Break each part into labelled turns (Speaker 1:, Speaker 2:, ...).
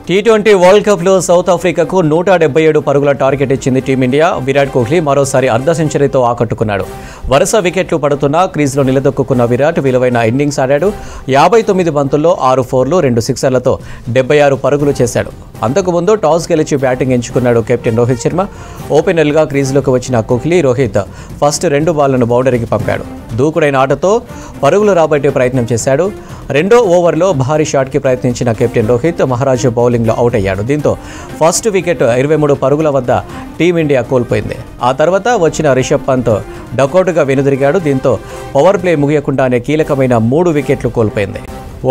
Speaker 1: T20 world కప్లో south ఆఫ్రికాకు 177 పరుగుల టార్గెట్ ఇచ్చింది టీమిండియా. విరాట్ కోహ్లీ మరోసారి అర్ధ సెంచరీతో ఆకట్టుకున్నాడు. వరుస వికెట్లు పడుతున్నా క్రీజ్లో నిలదొక్కున్న విరాట్ విలువైన ఇన్నింగ్స్ ఆడాడు. 59 బంతుల్లో 6 ఫోర్లు 2 సిక్సర్లతో 76 పరుగులు చేశాడు. అంతకుముందు టాస్ గెలిచి బ్యాటింగ్ ఎంచుకున్నాడు కెప్టెన్ రోహిత్ శర్మ. ఓపెనర్గా క్రీజ్లోకి వచ్చిన కోహ్లీ రోహిత్ ఫస్ట్ 2 బాళ్లను బౌండరీకి పంపాడు. దూకుడైన ఆటతో పరుగులు రాబట్టే ప్రయత్నం చేశాడు. రెండో ఓవర్లో భారీ షాట్కి ప్రయత్నించిన కెప్టెన్ రోహిత్ మహారాజ్ బౌలింగ్లో అవుట్ అయ్యాడు. దీంతో ఫస్ట్ వికెట్ 23 పరుగుల వద్ద టీమిండియా కోల్పోయింది. ఆ తర్వాత వచ్చిన రిషబ్ పంత్ డకౌట్గా వెనుదిరిగాడు. దీంతో పవర్ ప్లే ముగియకుండానే కీలకమైన 3 వికెట్లు కోల్పోయింది.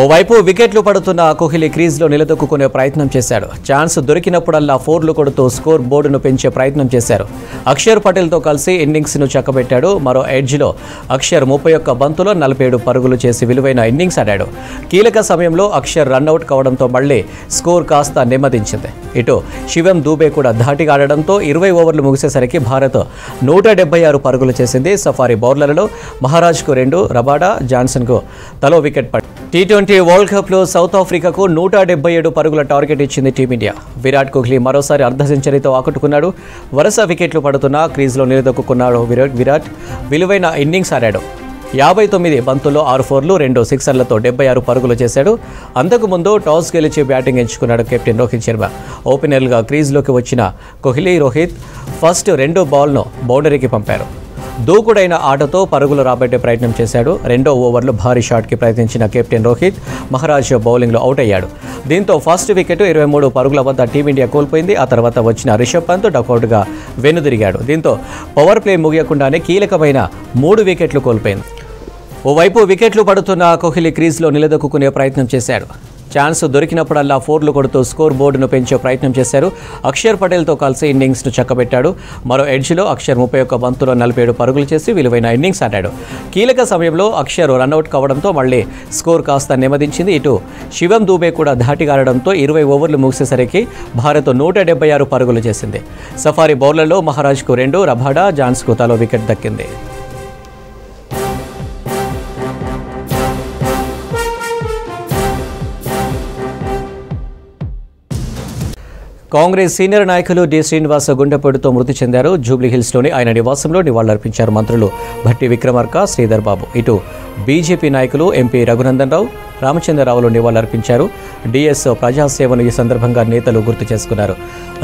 Speaker 1: ఓవైపు వికెట్లు పడుతున్న కోహ్లీ క్రీజ్లో నిలదొక్కునే ప్రయత్నం చేశాడు. ఛాన్స్ దొరికినప్పుడల్లా ఫోర్లు కొడుతూ స్కోర్ బోర్డును పెంచే ప్రయత్నం చేశారు. అక్షర్ పటేల్తో కలిసి ఇన్నింగ్స్ను చక్కబెట్టాడు. మరో ఎడ్జ్లో అక్షర్ 31 బంతులో 47 పరుగులు చేసి విలువైన ఇన్నింగ్స్ ఆడాడు. కీలక సమయంలో అక్షర్ రన్అట్ కావడంతో మళ్లీ స్కోర్ కాస్త నెమ్మదించింది. ఇటు శివం దూబే కూడా ధాటిగా ఆడడంతో 20 ఓవర్లు ముగిసేసరికి భారత్ 176 పరుగులు చేసింది. సఫారీ బౌలర్లలో మహారాజ్కు 2, రబాడా, జాన్సన్కు తలో వికెట్ పడింది. T20 వరల్డ్ కప్లో సౌత్ ఆఫ్రికాకు 177 పరుగుల టార్గెట్ ఇచ్చింది టీమిండియా. విరాట్ కోహ్లీ మరోసారి అర్ధ సెంచరీతో ఆకట్టుకున్నాడు. వరుస వికెట్లు పడుతున్నా క్రీజ్లో నిలదొక్కున్నాడు విరాట్ విలువైన ఇన్నింగ్స్ ఆడాడు. 59 బంతుల్లో 6 ఫోర్లు 2 సిక్సర్లతో 76 పరుగులు చేశాడు. అంతకుముందు టాస్ గెలిచి బ్యాటింగ్ ఎంచుకున్నాడు కెప్టెన్ రోహిత్ శర్మ. ఓపెనర్గా క్రీజ్లోకి వచ్చిన కోహ్లీ రోహిత్ ఫస్ట్ 2 బాల్ను బౌండరీకి పంపారు. దూకుడైన ఆటతో పరుగులు రాబట్టే ప్రయత్నం చేశాడు. రెండో ఓవర్లో భారీ షాట్కి ప్రయత్నించిన కెప్టెన్ రోహిత్ మహారాజ్ బౌలింగ్లో అవుట్ అయ్యాడు. దీంతో ఫస్ట్ వికెట్ 23 పరుగుల వద్ద టీమిండియా కోల్పోయింది. ఆ తర్వాత వచ్చిన రిషబ్ పంత్ డకౌట్గా వెనుదిరిగాడు. దీంతో పవర్ ప్లే ముగియకుండానే కీలకమైన 3 వికెట్లు కోల్పోయింది. ఓవైపు వికెట్లు పడుతున్న కోహ్లీ క్రీజ్లో నిలదొక్కునే ప్రయత్నం చేశాడు. ఛాన్స్ దొరికినప్పుడల్లా ఫోర్లు కొడుతూ స్కోర్ బోర్డును పెంచే ప్రయత్నం చేశారు. అక్షర్ పటేల్తో కలిసి ఇన్నింగ్స్ను చక్కబెట్టాడు. మరో ఎడ్జ్లో అక్షర్ 31 బంతులో 47 పరుగులు చేసి విలువైన ఇన్నింగ్స్ ఆడాడు. కీలక సమయంలో అక్షర్ రన్అట్ కావడంతో మళ్లీ స్కోర్ కాస్త నెమ్మదించింది. ఇటు శివం దూబే కూడా ధాటిగా ఆడడంతో 20 ఓవర్లు ముగిసేసరికి భారత్ 176 పరుగులు చేసింది. సఫారీ బౌలర్లో మహారాజ్కు 2, రబాడా, జాన్స్కు తలో వికెట్ దక్కింది. కాంగ్రెస్ సీనియర్ నాయకులు డి శ్రీనివాస్ గుండెపోటుతో మృతి చెందారు. జూబ్లీహిల్స్లోని ఆయన నివాసంలో నివాళులర్పించారు మంత్రులు భట్టి విక్రమార్క, శ్రీధర్ బాబు. ఇటు బీజేపీ నాయకులు ఎంపీ రఘునందన్ రావు, రామచంద్రరావులు నివాళులర్పించారు. డిఎస్ ప్రజాసేవను ఈ సందర్భంగా నేతలు గుర్తు చేసుకున్నారు.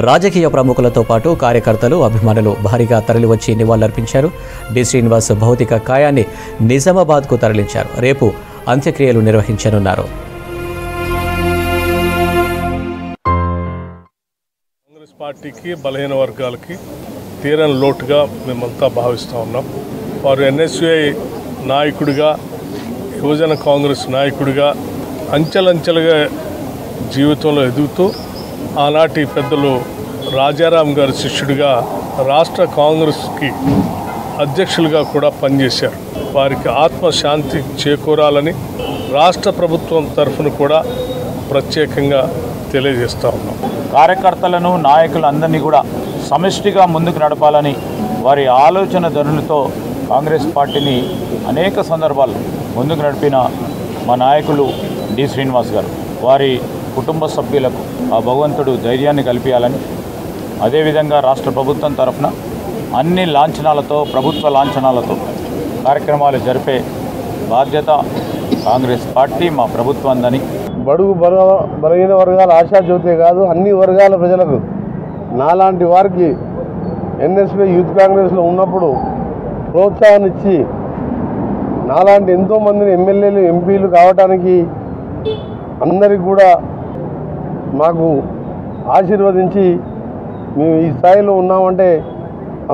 Speaker 1: రాజకీయ ప్రముఖులతో పాటు కార్యకర్తలు, అభిమానులు భారీగా తరలివచ్చి నివాళులర్పించారు. డి శ్రీనివాస్ భౌతిక కాయాన్ని నిజామాబాద్కు తరలించారు. రేపు అంత్యక్రియలు నిర్వహించనున్నారు.
Speaker 2: పార్టీకి బలహీన వర్గాలకి తీరని లోటుగా మేమంతా భావిస్తూ ఉన్నాం. వారు ఎన్ఎస్యుఐ నాయకుడిగా, యువజన కాంగ్రెస్ నాయకుడిగా అంచెలంచెలుగా జీవితంలో ఎదుగుతూ ఆనాటి పెద్దలు రాజారాం గారి శిష్యుడిగా రాష్ట్ర కాంగ్రెస్కి అధ్యక్షులుగా కూడా పనిచేశారు. వారికి ఆత్మశాంతి చేకూరాలని రాష్ట్ర ప్రభుత్వం తరఫున కూడా ప్రత్యేకంగా తెలియజేస్తూ ఉన్నాం.
Speaker 3: కార్యకర్తలను, నాయకులందరినీ కూడా సమిష్టిగా ముందుకు నడపాలని వారి ఆలోచన ధోరణితో కాంగ్రెస్ పార్టీని అనేక సందర్భాలు ముందుకు నడిపిన మా నాయకులు డి శ్రీనివాస్ గారు, వారి కుటుంబ సభ్యులకు ఆ భగవంతుడు ధైర్యాన్ని కల్పించాలని, అదేవిధంగా రాష్ట్ర ప్రభుత్వం తరఫున అన్ని లాంఛనాలతో, ప్రభుత్వ లాంఛనాలతో కార్యక్రమాలు జరిపే బాధ్యత కాంగ్రెస్ పార్టీ, మా ప్రభుత్వందని.
Speaker 4: బడుగు బలహీన వర్గాల ఆశాజ్యోతే కాదు, అన్ని వర్గాల ప్రజలకు, నాలాంటి వారికి ఎన్ఎస్పీ యూత్ కాంగ్రెస్లో ఉన్నప్పుడు ప్రోత్సాహాన్ని ఇచ్చి నాలాంటి ఎంతోమందిని ఎమ్మెల్యేలు, ఎంపీలు కావటానికి అందరికి కూడా మాకు ఆశీర్వదించి మేము ఈ స్థాయిలో ఉన్నామంటే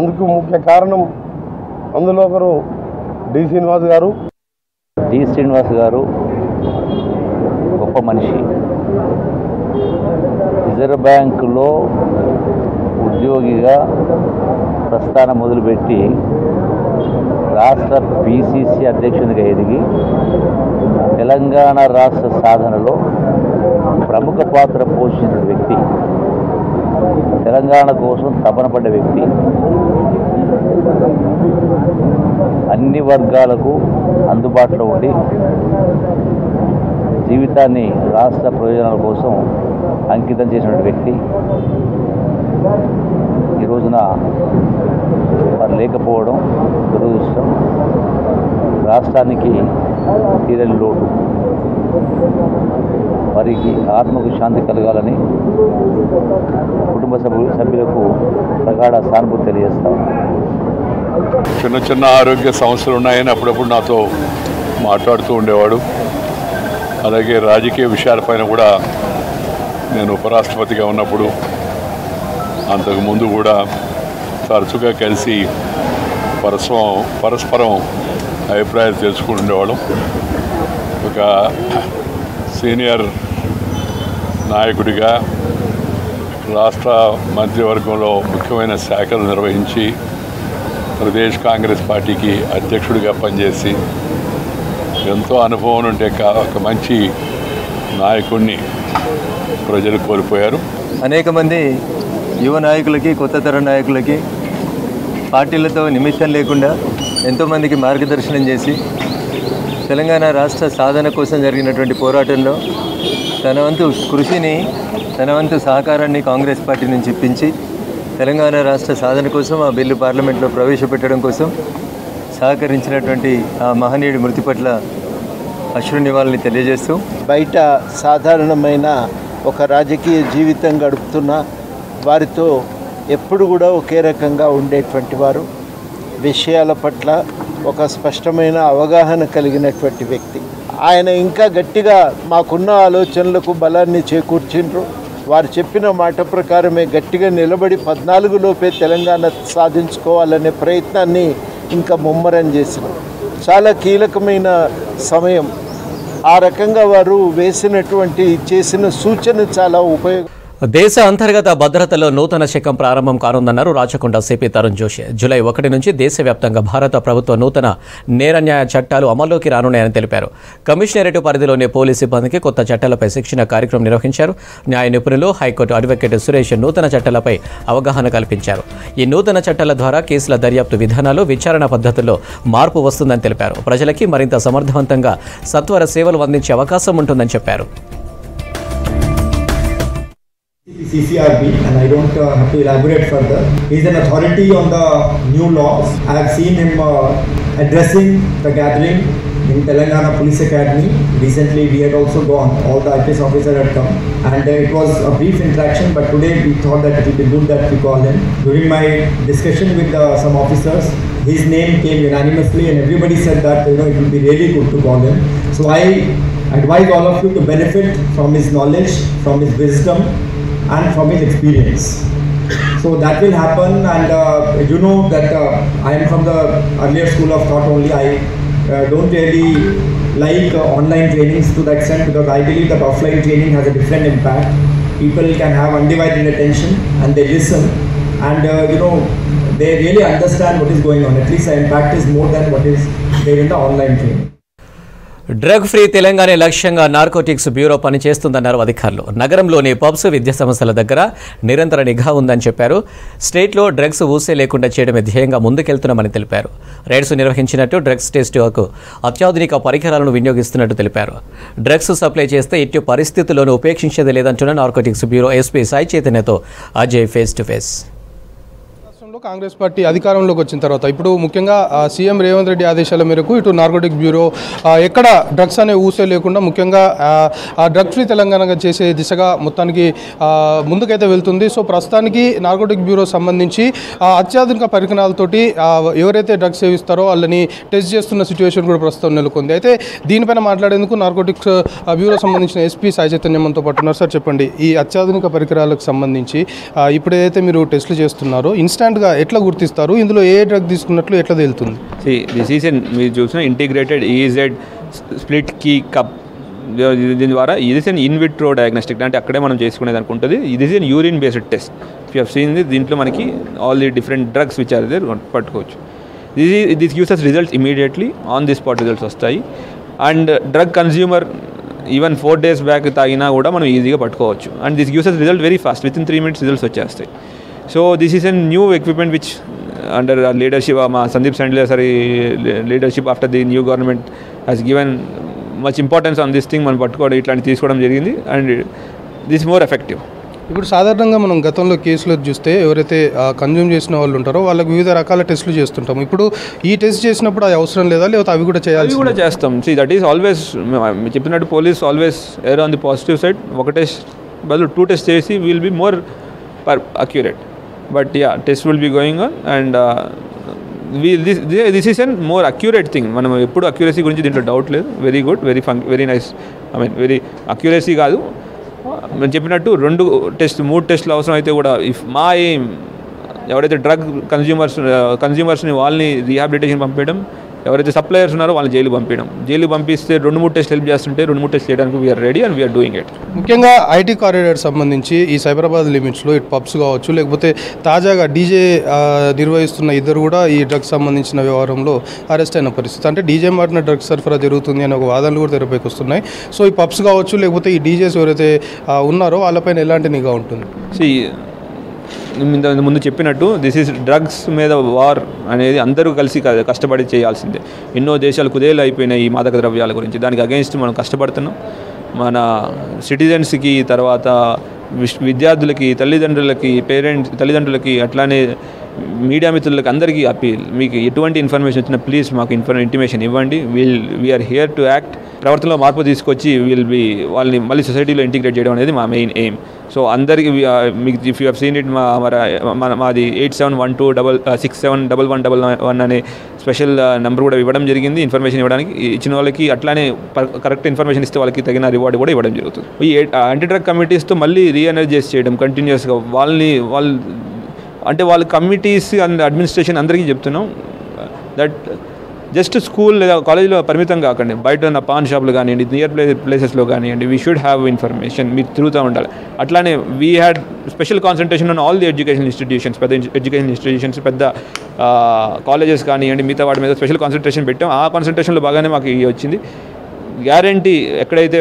Speaker 4: అందుకు ముఖ్య కారణం, అందులో ఒకరు డి శ్రీనివాస్ గారు.
Speaker 5: డి శ్రీనివాస్ గారు గొప్ప మనిషి. రిజర్వ్ బ్యాంకులో ఉద్యోగిగా ప్రస్థానం మొదలుపెట్టి రాష్ట్ర పిసిసి అధ్యక్షునిగా ఎదిగి తెలంగాణ రాష్ట్ర సాధనలో ప్రముఖ పాత్ర పోషించిన వ్యక్తి, తెలంగాణ కోసం తపన పడ్డ వ్యక్తి, అన్ని వర్గాలకు అందుబాటులో ఉండి జీవితాన్ని రాష్ట్ర ప్రయోజనాల కోసం అంకితం చేసినటువంటి వ్యక్తి. ఈ రోజున వారు లేకపోవడం దురదృష్టం. రాష్ట్రానికి తీరని లోటు. వారికి ఆత్మకు శాంతి కలగాలని కుటుంబ సభ్యులకు ప్రగాఢ సానుభూతి తెలియజేస్తాం.
Speaker 2: చిన్న చిన్న ఆరోగ్య సమస్యలు ఉన్నాయని అప్పుడప్పుడు నాతో మాట్లాడుతూ ఉండేవాడు. అలాగే రాజకీయ విషయాలపైన కూడా నేను ఉపరాష్ట్రపతిగా ఉన్నప్పుడు అంతకుముందు కూడా తరచుగా కలిసి పరస్పరం అభిప్రాయాలు తెలుసుకుంటుండేవాళ్ళం. ఒక సీనియర్ నాయకుడిగా రాష్ట్ర మంత్రివర్గంలో ముఖ్యమైన శాఖలు నిర్వహించి ప్రదేశ్ కాంగ్రెస్ పార్టీకి అధ్యక్షుడిగా పనిచేసి ఎంతో అనుభవం ఉంటే ఒక మంచి నాయకుడిని ప్రజలు కోల్పోయారు.
Speaker 6: అనేక మంది యువ నాయకులకి, కొత్త తరం నాయకులకి పార్టీలతో నిమిత్తం లేకుండా ఎంతోమందికి మార్గదర్శనం చేసి తెలంగాణ రాష్ట్ర సాధన కోసం జరిగినటువంటి పోరాటంలో తన వంతు కృషిని, తన వంతు సహకారాన్ని కాంగ్రెస్ పార్టీ నుంచి ఇప్పించి తెలంగాణ రాష్ట్ర సాధన కోసం ఆ బిల్లు పార్లమెంట్లో ప్రవేశపెట్టడం కోసం సహకరించినటువంటి ఆ మహనీయుడి మృతి పట్ల అశ్రు నివాళిని తెలియజేస్తూ,
Speaker 7: బయట సాధారణమైన ఒక రాజకీయ జీవితం గడుపుతున్న వారితో ఎప్పుడు కూడా ఒకే రకంగా ఉండేటువంటి వారు, విషయాల పట్ల ఒక స్పష్టమైన అవగాహన కలిగినటువంటి వ్యక్తి. ఆయన ఇంకా గట్టిగా మాకున్న ఆలోచనలకు బలాన్ని చేకూర్చిండ్రు. వారు చెప్పిన మాట ప్రకారమే గట్టిగా నిలబడి 14లోపే తెలంగాణ సాధించుకోవాలనే ప్రయత్నాన్ని ఇంకా ముమ్మరం చేసినారు. చాలా కీలకమైన సమయం. ఆ రకంగా వారు చేసిన సూచన చాలా ఉపయోగం.
Speaker 1: దేశ అంతర్గత భద్రతలో నూతన శకం ప్రారంభం కానుందన్నారు రాచకొండ సిపి తరుణ్ జోషి. జూలై 1 నుంచి దేశవ్యాప్తంగా భారత ప్రభుత్వ నూతన నేర న్యాయ చట్టాలు అమల్లోకి రానున్నాయని తెలిపారు. కమిషనరేట్ పరిధిలోని పోలీసు సిబ్బందికి కొత్త చట్టాలపై శిక్షణ కార్యక్రమం నిర్వహించారు. న్యాయ నిపుణులు, హైకోర్టు అడ్వకేట్ సురేష్ నూతన చట్టాలపై అవగాహన కల్పించారు. ఈ నూతన చట్టాల ద్వారా కేసుల దర్యాప్తు విధానాలు, విచారణ పద్ధతుల్లో మార్పు వస్తుందని తెలిపారు. ప్రజలకి మరింత సమర్థవంతంగా సత్వర సేవలు అందించే అవకాశం ఉంటుందని చెప్పారు.
Speaker 8: CCRB, and I don't have to elaborate further. He is an authority on the new laws. I have seen him addressing the gathering in Telangana Police Academy. Recently we had also gone, all the IPS officers had come, and it was a brief interaction, but today we thought that it would be good that we call him. During my discussion with some officers, his name came unanimously and everybody said that it would be really good to call him. So I advise all of you to benefit from his knowledge, from his wisdom, and from his experience. So that will happen, and you know that I am from the earlier school of thought only. I don't really like online trainings to the extent, because I believe that offline training has a different impact. People can have undivided attention and they listen, and they really understand what is going on. At least the impact is more than what is there in the online training.
Speaker 1: Drug free Telangana లక్ష్యంగా narcotics bureau పనిచేస్తుందన్నారు అధికారులు. నగరంలోని pubs, విద్యా సంస్థల దగ్గర నిరంతర నిఘా ఉందని చెప్పారు. స్టేట్లో డ్రగ్స్ ఊసే లేకుండా చేయడమే ధ్యేయంగా ముందుకెళ్తున్నామని తెలిపారు. రైడ్స్ నిర్వహించినట్టు డ్రగ్స్ టెస్టుకు అత్యాధునిక పరికరాలను వినియోగిస్తున్నట్టు తెలిపారు. డ్రగ్స్ సప్లై చేస్తే ఎట్టి పరిస్థితుల్లోనూ ఉపేక్షించేది లేదంటున్న నార్కోటిక్స్ బ్యూరో ఎస్పీ సాయి చైతన్యతో Ajay face to face.
Speaker 9: Congress party అధికారంలోకి వచ్చిన తర్వాత ఇప్పుడు ముఖ్యంగా సీఎం రేవంత్ రెడ్డి ఆదేశాల మేరకు ఇటు నార్కోటిక్ బ్యూరో ఎక్కడ డ్రగ్స్ అనే ఊసే లేకుండా ముఖ్యంగా డ్రగ్ ఫ్రీ తెలంగాణగా చేసే దిశగా మొత్తానికి ముందుకైతే వెళ్తుంది. సో ప్రస్తుతానికి నార్కోటిక్ బ్యూరో సంబంధించి అత్యాధునిక పరికరాలతోటి ఎవరైతే డ్రగ్స్ సేవిస్తారో వాళ్ళని టెస్ట్ చేస్తున్న సిచ్యువేషన్ కూడా ప్రస్తుతం నెలకొంది. అయితే దీనిపైన మాట్లాడేందుకు నార్కోటిక్స్ బ్యూరో సంబంధించిన ఎస్పీ సాయి చైతన్య మనతో పాటు ఉన్నారు. సార్ చెప్పండి, ఈ అత్యాధునిక పరికరాలకు సంబంధించి ఇప్పుడు ఏదైతే మీరు టెస్టులు చేస్తున్నారో ఇన్స్టాంట్గా ఎట్లా గుర్తిస్తారు, ఇందులో ఏ డ్రగ్ తీసుకున్నట్లు ఎట్లా తెలుస్తుంది?
Speaker 10: దిస్ ఈజ్ మీరు చూసిన integrated EZ split key cup. దీని ద్వారా ఇది ఇన్ విట్రో డయాగ్నోస్టిక్, అంటే అక్కడే మనం చేసుకునేది అనుకుంటుంది. ఇది urine based test. If you have seen దీంట్లో మనకి all the different drugs which are there పట్టుకోవచ్చు. This gives us results immediately on the spot results వస్తాయి. And drug consumer even 4 days back తాగినా కూడా మనం ఈజీగా పట్టుకోవచ్చు. And this gives us result very fast, with in 3 minutes results వచ్చేస్తాయి. So this is a new equipment which under leadership of Sandeep Sandler leadership after the new government has given much importance on this thing. మనం పట్టుకోవడం ఇట్లాంటి తీసుకోవడం జరిగింది. And this more effective.
Speaker 9: ఇప్పుడు సాధారణంగా మనం గతంలో కేసులో చూస్తే ఎవరైతే కన్జ్యూమ్ చేసిన వాళ్ళు ఉంటారో వాళ్ళకి వివిధ రకాల టెస్టులు చేస్తుంటాం. ఇప్పుడు ఈ టెస్ట్ చేసినప్పుడు అది అవసరం లేదా, లేకపోతే అవి కూడా చేయాలి?
Speaker 10: అవి కూడా చేస్తాం. సి దట్ ఈస్ ఆల్వేస్ చెప్పినట్టు police always err on the positive side. ఒక టెస్ట్ బదులు 2 టెస్ట్ చేసి will be more accurate. But yeah, test will be going on and this is an more accurate thing. మనం ఎప్పుడు accuracy గురించి దీంట్లో doubt లేదు. Very good, very nice. I mean very accuracy కాదు, నేను చెప్పినట్టు 2 టెస్ట్ 3 టెస్టులు అవసరం అయితే కూడా ఇఫ్ మా ఏం ఎవరైతే డ్రగ్ కన్జ్యూమర్స్ని వాళ్ళని రీహాబిలిటేషన్ పంపించడం, ఎవరైతే సప్లయర్స్ ఉన్నారో వాళ్ళని జైలు పంపిస్తే 2-3 టెస్ట్ హెల్ప్ చేస్తుంటే 2-3 టెస్ట్ చేయడానికి we're ready and we're doing it.
Speaker 9: ముఖ్యంగా ఐటీ కారిడార్ సంబంధించి ఈ సైబరాబాద్ లిమిట్స్లో ఇటు పబ్స్ కావచ్చు, లేకపోతే తాజాగా డీజే నిర్వహిస్తున్న ఇద్దరు కూడా ఈ డ్రగ్స్ సంబంధించిన వ్యవహారంలో అరెస్ట్ అయిన పరిస్థితి. అంటే డీజే మారిన డ్రగ్స్ సరఫరా జరుగుతుంది అనే ఒక వాదనలు కూడా తెరపైకి వస్తున్నాయి. సో ఈ పబ్స్ కావచ్చు, లేకపోతే ఈ డీజేస్ ఎవరైతే ఉన్నారో వాళ్ళపైన ఎలాంటి నిఘా ఉంటుంది?
Speaker 10: ముందు చెప్పినట్టు దిస్ ఈజ్ డ్రగ్స్ మీద వార్ అనేది అందరూ కలిసి కష్టపడి చేయాల్సిందే. ఎన్నో దేశాలు కుదేలు అయిపోయినాయి ఈ మాదక ద్రవ్యాల గురించి. దానికి అగెయిన్స్ట్ మనం కష్టపడుతున్నాం. మన సిటిజన్స్కి, తర్వాత విద్యార్థులకి, తల్లిదండ్రులకి అట్లానే మీడియా మిత్రులకి అందరికీ అపీల్, మీకు ఎటువంటి ఇన్ఫర్మేషన్ వచ్చినా ప్లీజ్ మాకు ఇంటిమేషన్ ఇవ్వండి. We're here to act. ప్రవర్తనలో మార్పు తీసుకొచ్చి వాళ్ళని మళ్ళీ సొసైటీలో ఇంటిగ్రేట్ చేయడం అనేది మా మెయిన్ ఎయిమ్. సో అందరికీ మీకు if you have seen it మాది 8712671111 అనే స్పెషల్ నెంబర్ కూడా ఇవ్వడం జరిగింది. ఇన్ఫర్మేషన్ ఇవ్వడానికి ఇచ్చిన వాళ్ళకి అట్లానే కరెక్ట్ ఇన్ఫర్మేషన్ ఇస్తే వాళ్ళకి తగిన రివార్డు కూడా ఇవ్వడం జరుగుతుంది. ఈ యాంటీ డ్రగ్ కమిటీస్తో మళ్ళీ రీఎనర్జైజ్ చేయడం కంటిన్యూస్గా వాళ్ళ కమిటీస్ అండ్ అడ్మినిస్ట్రేషన్ అందరికీ చెప్తున్నాం దట్ జస్ట్ స్కూల్ లేదా కాలేజీలో పరిమితం కాకండి, బయట ఉన్న పాన్ షాపులు కానివ్వండి, నియర్ ప్లేసెస్లో కానివ్వండి, వీ షుడ్ హ్యావ్ ఇన్ఫర్మేషన్. మీరు తిరుగుతూ ఉండాలి. అట్లానే we had special concentration on all the education institutions, పెద్ద కాలేజెస్ కానివ్వండి, మిగతా వాటి మీద స్పెషల్ కాన్సన్ట్రేషన్ పెట్టాం. ఆ కాన్సన్ట్రేషన్లో బాగానే మాకు వచ్చింది. గ్యారంటీ ఎక్కడైతే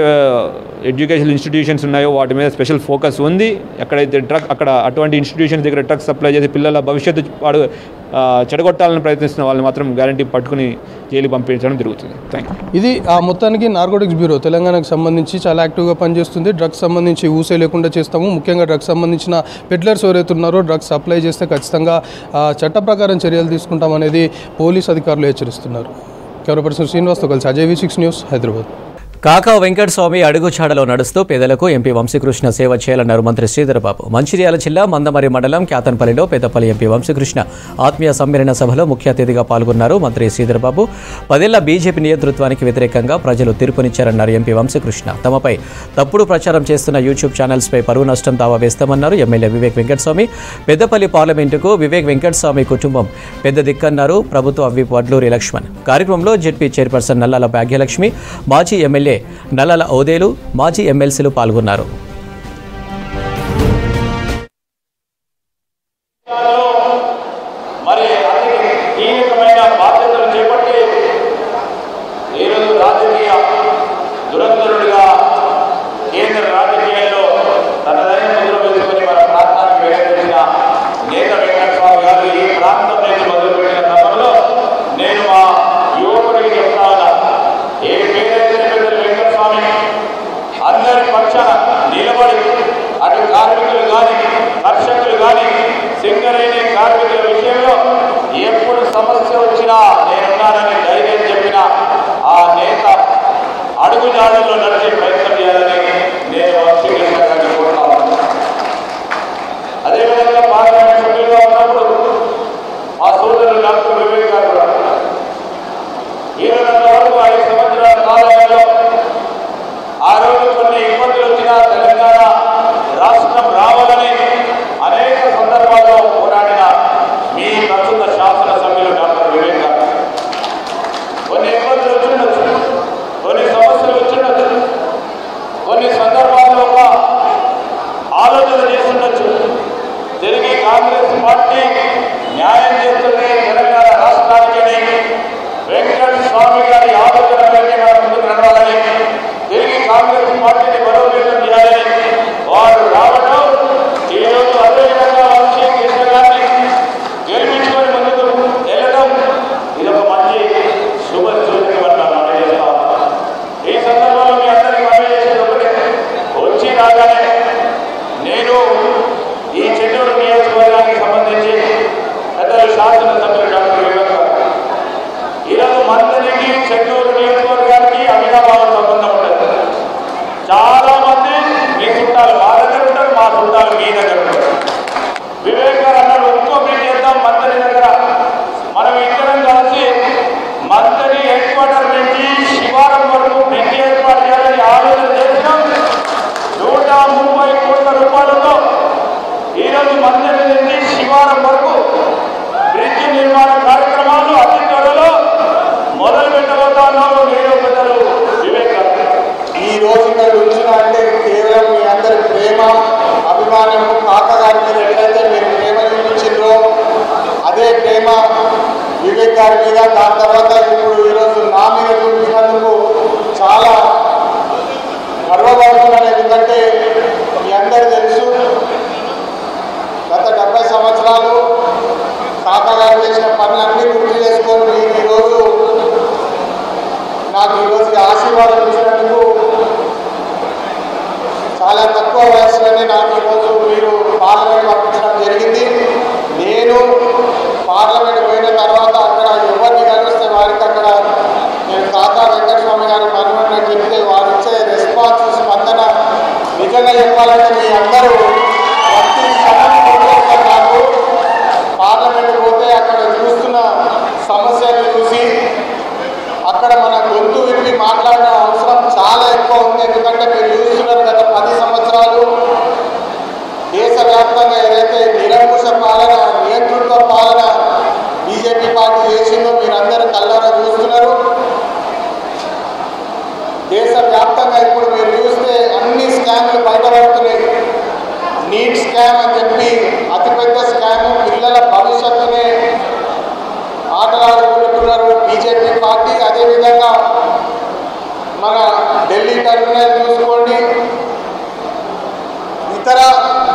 Speaker 10: ఎడ్యుకేషనల్ ఇన్స్టిట్యూషన్స్ ఉన్నాయో వాటి మీద స్పెషల్ ఫోకస్ ఉంది. ఎక్కడైతే అక్కడ అటువంటి ఇన్స్టిట్యూషన్స్ దగ్గర డ్రగ్స్ సప్లై చేసి పిల్లల భవిష్యత్తు చెడగొట్టాలని ప్రయత్నిస్తున్న వాళ్ళని మాత్రం గ్యారంటీ పట్టుకుని జైలు పంపించడం జరుగుతుంది. Thank you.
Speaker 9: ఇది మొత్తానికి నార్కోటిక్స్ బ్యూరో తెలంగాణకు సంబంధించి చాలా యాక్టివ్గా పనిచేస్తుంది. డ్రగ్స్ సంబంధించి ఊసే లేకుండా చేస్తాము. ముఖ్యంగా డ్రగ్స్ సంబంధించిన పెడ్లర్స్ ఎవరైతే ఉన్నారో డ్రగ్స్ సప్లై చేస్తే ఖచ్చితంగా చట్ట ప్రకారం చర్యలు తీసుకుంటామనేది పోలీస్ అధికారులు హెచ్చరిస్తున్నారు. కెమెరా పర్సన్ శ్రీనివాస్తో కలిసి అజయ్ V6 న్యూస్, హైదరాబాద్.
Speaker 1: కాకా వెంకటస్వామి అడుగుచాడలో నడుస్తూ పేదలకు ఎంపీ వంశీకృష్ణ సేవ చేయాలన్నారు మంత్రి శ్రీధరబాబు. మంచిర్యాల జిల్లా మందమరి మండలం క్యాతన్పల్లిలో పెద్దపల్లి ఎంపీ వంశీకృష్ణ ఆత్మీయ సమ్మేళన సభలో ముఖ్య అతిథిగా పాల్గొన్నారు మంత్రి శ్రీధరబాబు. 10 ఏళ్ల బీజేపీ నియంతృత్వానికి వ్యతిరేకంగా ప్రజలు తీర్పునిచ్చారన్నారు ఎంపీ వంశీకృష్ణ. తమపై తప్పుడు ప్రచారం చేస్తున్న యూట్యూబ్ ఛానల్స్పై పరువు నష్టం దావా వేస్తామన్నారు ఎమ్మెల్యే వివేక్ వెంకటస్వామి. పెద్దపల్లి పార్లమెంటుకు వివేక్ వెంకటస్వామి కుటుంబం పెద్ద దిక్కన్నారు ప్రభుత్వ విప్ వడ్లూరి లక్ష్మణ్. కార్యక్రమంలో జెడ్పీ చైర్పర్సన్ నల్లాల భాగ్యలక్ష్మి, మాజీ ఎమ్మెల్యే నల్లల ఓదేలు, మాజీ ఎమ్మెల్సీలు పాల్గొన్నారు.
Speaker 3: సింగరేణి కార్మికుల విషయంలో ఎప్పుడు సమస్య వచ్చినా నేనున్నానని ధైర్యం చెప్పిన ఆ నేత అడుగుజాడల్లో నడిచే ప్రయత్నం చేయాలని నేను వంశీకృష్ణ గారిని కోరుతా ఉన్నాను. అదేవిధంగా పార్లమెంట్ సభ్యులుగా ఉన్నప్పుడు మా సోదరులు డాక్టర్ వివేక్ గారు కూడా 20 వరకు 5 సంవత్సరాల కాలంలో ఆ రోజు కొన్ని ఇబ్బందులు వచ్చినా తెలంగాణ రాష్ట్రం రావాలని అనేక సందర్భాల్లో పోరాడిన మీ ప్రస్తుత శాసనసభ్యులు డాక్టర్ వివేక్ గారు కొన్ని ఇబ్బందులు వచ్చిండొచ్చు, కొన్ని సమస్యలు వచ్చిండొచ్చు, కొన్ని సందర్భాల్లో ఒక ఆలోచన చేస్తుండొచ్చు. తిరిగి కాంగ్రెస్ పార్టీ న్యాయం చేస్తుంది తెలంగాణ రాష్ట్రానికి వెంకట స్వామి గారి ఆలోచన మేరకు మనం ముందుకు నడవాలని, తిరిగి కాంగ్రెస్ పార్టీని బలోపేతం చేయాలని వారు రావడం, ఈరోజు అదేవిధంగా వంశీకృష్ణ గారిని గెలిపించుకొని ముందుకు వెళ్ళడం ఇది ఒక మంచి శుభ సూచన మనం చేస్తాం. ఈ సందర్భంలో మీ అందరికీ మనం చేసేది ఒకటే, వచ్చి రాగానే శాసనసభ్యులు డాక్టర్ వివేక్ గారు. ఈరోజు మంత్రికి చెన్నూరు నియోజకవర్గానికి అవినాభావ సంబంధం ఉంటుంది. చాలా మంది మీ చుట్టాలు మా దగ్గర ఉంటారు, మా చుట్టాలు మీ దగ్గర ఉంటారు. వివేక్ గారు అన్నారు ఇంకో మీట్ చేద్దాం మంత్రి దగ్గర. మనం ఇద్దరం కలిసి మంత్రి హెడ్ క్వార్టర్ నుంచి శివారం వరకు బ్రిడ్జ్ ఏర్పాటు చేయాలని ఆలోచన చేసినాం. 130 కోట్ల రూపాయలతో ఈరోజు మంత్రి నుంచి శివారం వరకు బ్రిడ్జ్ నిర్మాణ కార్యక్రమాలు అతి త్వరలో మొదలు పెట్టబోతున్నారు. మీరు పెద్దలు వివేక్ గారు
Speaker 11: ఈ రోజు ఇక్కడ వచ్చిన అంటే కేవలం మీ అందరి ప్రేమ అభిమానము కాక గారి మీద ఎట్లయితే మీరు ప్రేమ చూపించిండ్రో అదే ప్రేమ వివేక్ గారి మీద, దాని తర్వాత ఇప్పుడు ఈరోజు నా మీద చూపించినందుకు చాలా గర్వపడుతున్నాను. ఎందుకంటే మీ అందరూ తెలుసు గత 70 సంవత్సరాలు కాకా గారు చేసిన పనులన్నీ గుర్తు చేసుకొని మీరు ఈరోజు నాకు ఈరోజు ఆశీర్వాదం ఇచ్చినందుకు చాలా తక్కువ వయసులోనే నాకు ఈరోజు మీరు పార్లమెంట్ పంపించడం జరిగింది. నేను పార్లమెంట్ పోయిన తర్వాత అక్కడ ఎవరిని కలిస్తే వారికి అక్కడ నేను కాకా వెంకటస్వామి గారి మనవడిని చెప్తే వారు ఇచ్చే రెస్పాన్స్ స్పందన నిజంగా చెప్పాలంటే మీ అందరూ ప్రతి క్షణం కొట్టేస్తారు. నాకు పార్లమెంట్ పోతే అక్కడ చూస్తున్న సమస్యలు చూసి అక్కడ మన గొంతు విప్పి మాట్లాడిన అవసరం చాలా ఎక్కువ ఉంది. ఎందుకంటే మీరు చూస్తున్నారు గత 10 సంవత్సరాలు దేశవ్యాప్తంగా ఏదైతే నిరంకుశ పాలన, నియంతృత్వ పాలన బీజేపీ పార్టీ చేసిందో మీరందరూ కళ్ళారా చూస్తున్నారు. దేశవ్యాప్తంగా ఇప్పుడు మీరు చూస్తే అన్ని స్కామ్లు బయటపడుతున్నాయి. నీట్ స్కామ్ అని చెప్పి అతిపెద్ద స్కామ్, పిల్లల భవిష్యత్తునే ఆటలాడుకుంటున్నారు బీజేపీ పార్టీ. అదేవిధంగా మన ఢిల్లీ టర్మినల్ చూసుకోండి, ఇతర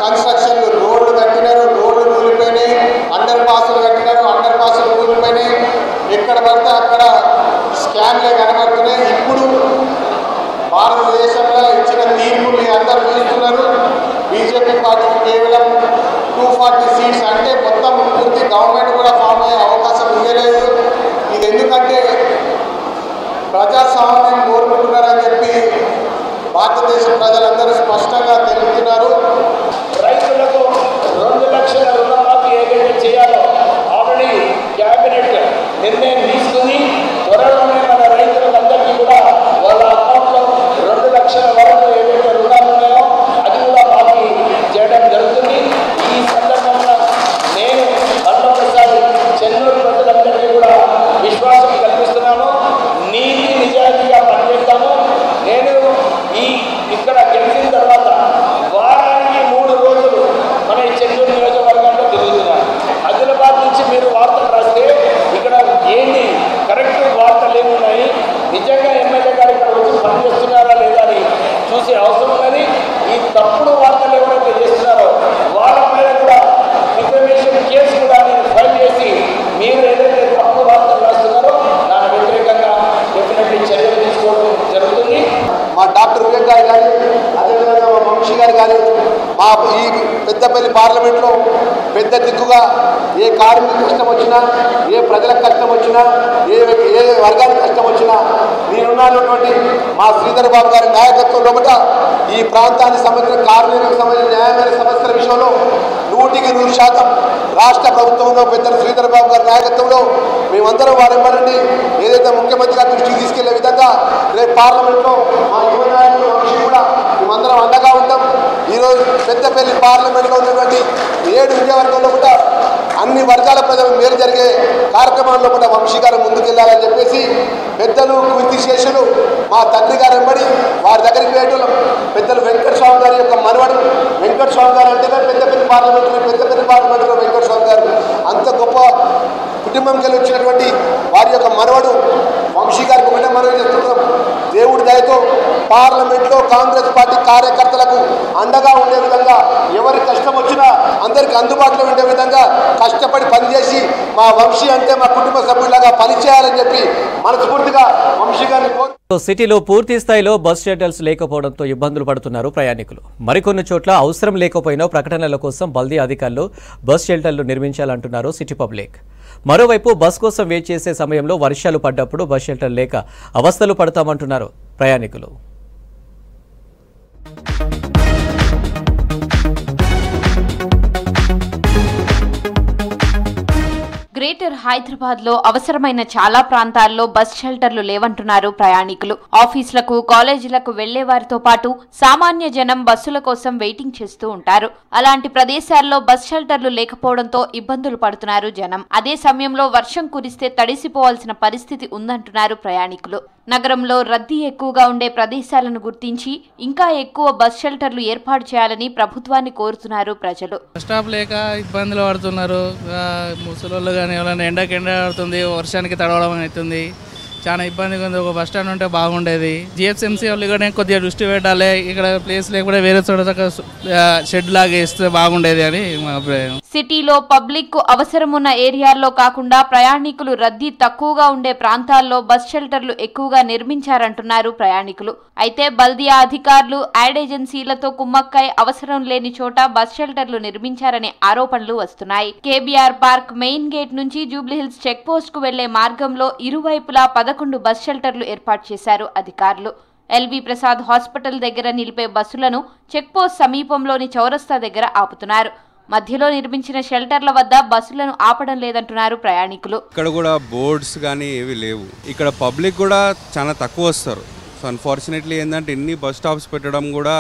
Speaker 11: కన్స్ట్రక్షన్లు, రోడ్లు కట్టినారు, రోడ్లు కూలిపోయినాయి, అండర్ పాసులు కట్టినారు, అండర్ పాసులు కూలిపోయినాయి. ఎక్కడ పడితే అక్కడ స్కామ్లే కనబడుతున్నాయి. ఇప్పుడు భారతదేశంలో ఇచ్చిన తీర్పు మీ అందరూ చూస్తున్నారు. బీజేపీ పార్టీకి కేవలం 240 సీట్స్ అంటే మొత్తం పూర్తి గవర్నమెంట్ కూడా ఫామ్ అయ్యే అవకాశం ఇవ్వలేదు. ఇది ఎందుకంటే ప్రజాస్వామ్యం కోరుకుంటున్నారని చెప్పి భారతదేశ ప్రజలందరూ స్పష్టంగా తెలుపుతున్నారు.
Speaker 3: రైతులకు 2 లక్షల రుణమాఫీ ఏదైతే చేయాలో ఆల్రెడీ క్యాబినెట్ నిర్ణయం తీసుకుని త్వరలోనే మన రైతులందరికీ కూడా వాళ్ళ అకౌంట్లో 2 లక్షల వరకు ఏదైతే రుణాలు ఉన్నాయో అది కూడా మాఫీ చేయడం జరుగుతుంది. ఈ సందర్భంగా నేను మరొకసారి చెన్నూరు ప్రజలందరికీ కూడా విశ్వాసం కల్పిస్తున్నాను. నీతి నిజాయితీగా పనిచేస్తాము. నేను ఇక్కడ గెలిచిన తర్వాత వారానికి 3 రోజులు మన చెన్నూరు నియోజకవర్గంలో తిరుగుతున్నాను. ఆదిలాబాద్ నుంచి మీరు వార్తలు రాస్తే ఇక్కడ ఏంటి కరెక్ట్ వార్తలు ఏమున్నాయి, నిజంగా ఎమ్మెల్యే గారు ఇక్కడ వచ్చి పనిచేస్తున్నారా లేదా అని చూసే అవసరం ఉన్నది. ఈ తప్పుడు వార్తలు ఎవరైతే చేస్తున్నారో వాళ్ళ పైన కూడా ఇన్ఫర్మేషన్ కేసు కూడా నేను ఫైల్ చేసి మీరు ఏదైతే తప్పుడు వార్తలు రాస్తున్నారో దాని వ్యతిరేకంగా డెఫినెట్లీ చర్యలు తీసుకోవడం జరుగుతుంది.
Speaker 11: మా డాక్టర్ వివేక్ గారు కానీ, అదేవిధంగా మా వంశీ గారు కానీ, మా ఈ పెద్దపల్లి పార్లమెంట్లో పెద్ద దిక్కుగా ఏ కార్మిక కష్టం వచ్చినా, ఏ ప్రజలకు కష్టం వచ్చినా, ఏ వర్గానికి కష్టం వచ్చినా నేనున్నటువంటి మా శ్రీధర్ బాబు గారి నాయకత్వంలో ఈ ప్రాంతానికి సంబంధించిన కార్మికులకు సంబంధించిన న్యాయమైన సమస్యల విషయంలో 100% రాష్ట్ర ప్రభుత్వంలో పెద్దలు శ్రీధర్ బాబు గారి నాయకత్వంలో మేమందరం వారి వెంబడి ఏదైతే ముఖ్యమంత్రి గారి దృష్టికి తీసుకెళ్లే విధంగా రేపు పార్లమెంట్లో మా యువ నాయకులు వంశీ కూడా మేమందరం అండగా ఉంటాం. ఈరోజు పెద్దపల్లి పార్లమెంట్లో ఉన్నటువంటి 7 నియోజకవర్గంలో కూడా అన్ని వర్గాల ప్రజలకు మేలు జరిగే కార్యక్రమాల్లో కూడా వంశీ గారు ముందుకెళ్లాలని చెప్పేసి పెద్దలు కీర్తిశేషులు మా తండ్రి గారు వెంబడి వారి దగ్గరికి వేయటం పెద్దలు వెంకటస్వామి గారి యొక్క మనవడు వెంకటస్వామి గారు అంటేనే పెద్దపల్లి పార్లమెంటులో వెంకటస్వామి గారు అంత గొప్ప కుటుంబంకి వెళ్ళి వచ్చినటువంటి వారి యొక్క మనవడు వంశీ గారికి ఒకటే మనవి చేస్తున్నాం. దేవుడి దయతో పార్లమెంట్లో కాంగ్రెస్ పార్టీ కార్యకర్తలకు అండగా ఉండే విధంగా ఎవరి కష్టం వచ్చినా అందరికీ అందుబాటులో ఉండే విధంగా కష్టపడి పనిచేసి మా వంశీ అంటే మా కుటుంబ సభ్యులాగా పనిచేయాలని చెప్పి మనస్ఫూర్తిగా వంశీ గారిని కోరు.
Speaker 1: సిటీలో పూర్తి స్థాయిలో బస్ షెల్టర్స్ లేకపోవడంతో ఇబ్బందులు పడుతున్నారు ప్రయాణికులు. మరికొన్ని చోట్ల అవసరం లేకపోయినా ప్రకటనల కోసం బల్దీ అధికారులు బస్ షెల్టర్లు నిర్మించాలంటున్నారు సిటీ పబ్లిక్. మరోవైపు బస్ కోసం వెయిట్ చేసే సమయంలో వర్షాలు పడ్డప్పుడు బస్ షెల్టర్ లేక అవస్థలు పడతామంటున్నారు ప్రయాణికులు.
Speaker 12: గ్రేటర్ హైదరాబాద్ లో అవసరమైన చాలా ప్రాంతాల్లో బస్ షెల్టర్లు లేవంటున్నారు ప్రయాణికులు. ఆఫీసులకు, కాలేజీలకు వెళ్లే వారితో పాటు సామాన్య జనం బస్సుల కోసం వెయిటింగ్ చేస్తూ ఉంటారు. అలాంటి ప్రదేశాల్లో బస్ షెల్టర్లు లేకపోవడంతో ఇబ్బందులు పడుతున్నారు జనం. అదే సమయంలో వర్షం కురిస్తే తడిసిపోవాల్సిన పరిస్థితి ఉందంటున్నారు ప్రయాణికులు. నగరంలో రద్దీ ఎక్కువగా ఉండే ప్రదేశాలను గుర్తించి ఇంకా ఎక్కువ బస్ షెల్టర్లు ఏర్పాటు చేయాలని ప్రభుత్వాన్ని కోరుతున్నారు ప్రజలు.
Speaker 13: బస్ స్టాప్ లేక ఇబ్బందులు పడుతున్నారు. ముసలోళ్ళు కానీ ఎవరైనా ఎండకి ఎండ పడుతుంది, వర్షానికి తడవడం అవుతుంది, చాలా ఇబ్బందిగా ఉంది. ఒక బస్ స్టాండ్ ఉంటే బాగుండేది. జిహెచ్ఎంసీ వాళ్ళు కూడా కొద్దిగా దృష్టి పెట్టాలి. ఇక్కడ ప్లేస్ లేకుండా వేరే చోట షెడ్ లాగా వేస్తే బాగుండేది అని మా అభిప్రాయం.
Speaker 12: సిటీలో పబ్లిక్ కు అవసరమున్న ఏరియాల్లో కాకుండా ప్రయాణికులు రద్దీ తక్కువగా ఉండే ప్రాంతాల్లో బస్ షెల్టర్లు ఎక్కువగా నిర్మించారంటున్నారు ప్రయాణికులు. అయితే బల్దియా అధికారులు, యాడ్ ఏజెన్సీలతో కుమ్మక్కై అవసరం లేని చోట బస్ షెల్టర్లు నిర్మించారనే ఆరోపణలు వస్తున్నాయి. కేబీఆర్ పార్క్ మెయిన్ గేట్ నుంచి జూబ్లీహిల్స్ చెక్ పోస్ట్ కు వెళ్లే మార్గంలో ఇరువైపులా 11 బస్ షెల్టర్లు ఏర్పాటు చేశారు అధికారులు. ఎల్వి ప్రసాద్ హాస్పిటల్ దగ్గర నిలిపే బస్సులను చెక్ పోస్ట్ సమీపంలోని చౌరస్తా దగ్గర ఆపుతున్నారు. మధ్యలో నిర్మించిన షెల్టర్ల వద్ద బస్సులను ఆపడం లేదంటున్నారు ప్రయాణికులు.
Speaker 14: ఇక్కడ కూడా బోర్డ్స్ కానీ ఏవి లేవు. ఇక్కడ పబ్లిక్ కూడా చాలా తక్కువ వస్తారు. సో అన్ఫార్చునేట్లీ ఏంటంటే ఇన్ని బస్ స్టాప్స్ పెట్టడం కూడా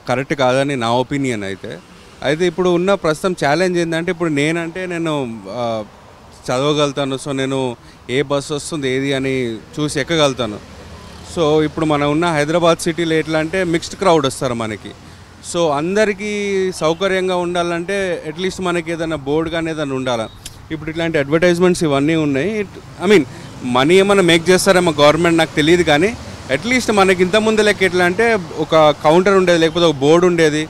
Speaker 14: కరెక్ట్ కాదని నా ఒపీనియన్. అయితే ఇప్పుడు ఉన్న ప్రస్తుతం ఛాలెంజ్ ఏంటంటే ఇప్పుడు నేను చదవగలుగుతాను. సో నేను ఏ బస్సు వస్తుంది ఏది అని చూసి ఎక్కగలుగుతాను. సో ఇప్పుడు మనం ఉన్న హైదరాబాద్ సిటీలో ఎట్లా అంటే మిక్స్డ్ క్రౌడ్ వస్తారు మనకి. సో అందరికీ సౌకర్యంగా ఉండాలంటే అట్లీస్ట్ మనకి ఏదైనా బోర్డు కానీ ఏదైనా ఉండాలి. ఇప్పుడు ఇట్లాంటి అడ్వర్టైజ్మెంట్స్ ఇవన్నీ ఉన్నాయి. మనీ ఏమైనా మేక్ చేస్తారేమో గవర్నమెంట్ నాకు తెలియదు, కానీ అట్లీస్ట్ మనకి ఇంతకుముందు లెక్క ఎట్లా అంటే ఒక కౌంటర్ ఉండేది, లేకపోతే ఒక బోర్డు ఉండేది,